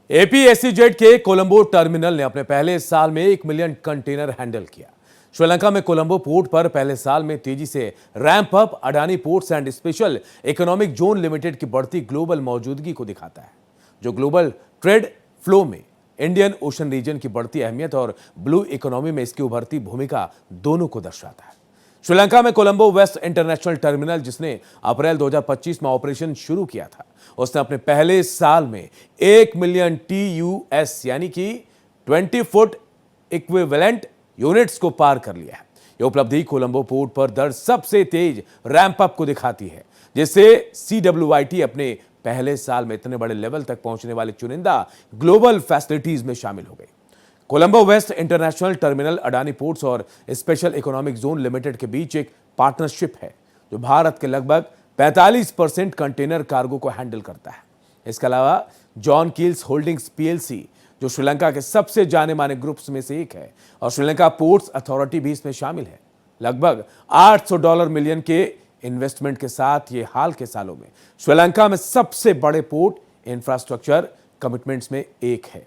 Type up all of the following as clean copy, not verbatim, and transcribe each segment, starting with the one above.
एपीएससीजेड के कोलंबो टर्मिनल ने अपने पहले साल में 1 मिलियन कंटेनर हैंडल किया। श्रीलंका में कोलंबो पोर्ट पर पहले साल में तेजी से ramp up Adani ports and special Economic Zone limited की बढ़ती ग्लोबल मौजूदगी को दिखाता है, जो ग्लोबल ट्रेड फ्लो में इंडियन ओशन रीजन की बढ़ती अहमियत और ब्लू इकोनॉमी में इसकी उभरती भूमिका दोनों को दर्शाता है। श्रीलंका में कोलंबो वेस्ट इंटरनेशनल टर्मिनल, जिसने अप्रैल 2025 में ऑपरेशन शुरू किया था, उसने अपने पहले साल में 1 मिलियन TUS यानी कि 20 फुट इक्विवेलेंट यूनिट्स को पार कर लिया है। यह उपलब्धि कोलंबो पोर्ट पर दर्ज सबसे तेज रैंप अप को दिखाती है, जिससे CWIT अपने पहले साल में इतने बड़े लेवल तक पहुंचने वाले चुनिंदा ग्लोबल फैसिलिटीज में शामिल हो गई। Colombo West International Terminal Adani Ports और स्पेशल इकोनॉमिक जोन लिमिटेड के बीच एक पार्टनरशिप है, जो भारत के लगभग 45% कंटेनर कार्गो को हैंडल करता है। इसके अलावा जॉन कील्स होल्डिंग्स PLC, जो श्रीलंका के सबसे जाने माने ग्रुप्स में से एक है, और श्रीलंका पोर्ट्स अथॉरिटी भी इसमें शामिल है। लगभग $800 मिलियन के इन्वेस्टमेंट के साथ ये हाल के सालों में श्रीलंका में सबसे बड़े पोर्ट इंफ्रास्ट्रक्चर कमिटमेंट्स में एक है।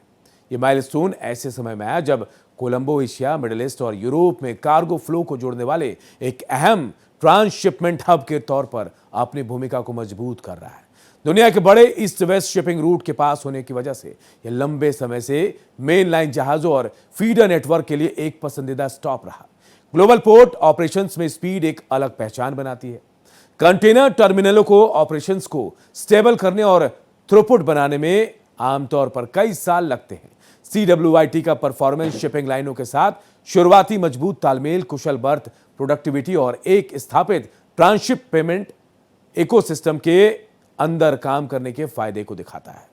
ये माइलस्टोन ऐसे समय में आया जब कोलंबो एशिया, मिडिल ईस्ट और यूरोप में कार्गो फ्लो को जोड़ने वाले एक अहम ट्रांसशिपमेंट हब के तौर पर अपनी भूमिका को मजबूत कर रहा है। दुनिया के बड़े ईस्ट वेस्ट शिपिंग रूट के पास होने की वजह से यह लंबे समय से मेन लाइन जहाजों और फीडर नेटवर्क के लिए एक पसंदीदा स्टॉप रहा। ग्लोबल पोर्ट ऑपरेशंस में स्पीड एक अलग पहचान बनाती है। कंटेनर टर्मिनलों को ऑपरेशंस को स्टेबल करने और थ्रूपुट बनाने में आमतौर पर कई साल लगते हैं। CWIT का परफॉर्मेंस शिपिंग लाइनों के साथ शुरुआती मजबूत तालमेल, कुशल बर्थ प्रोडक्टिविटी और एक स्थापित ट्रांसशिप पेमेंट इकोसिस्टम के अंदर काम करने के फायदे को दिखाता है।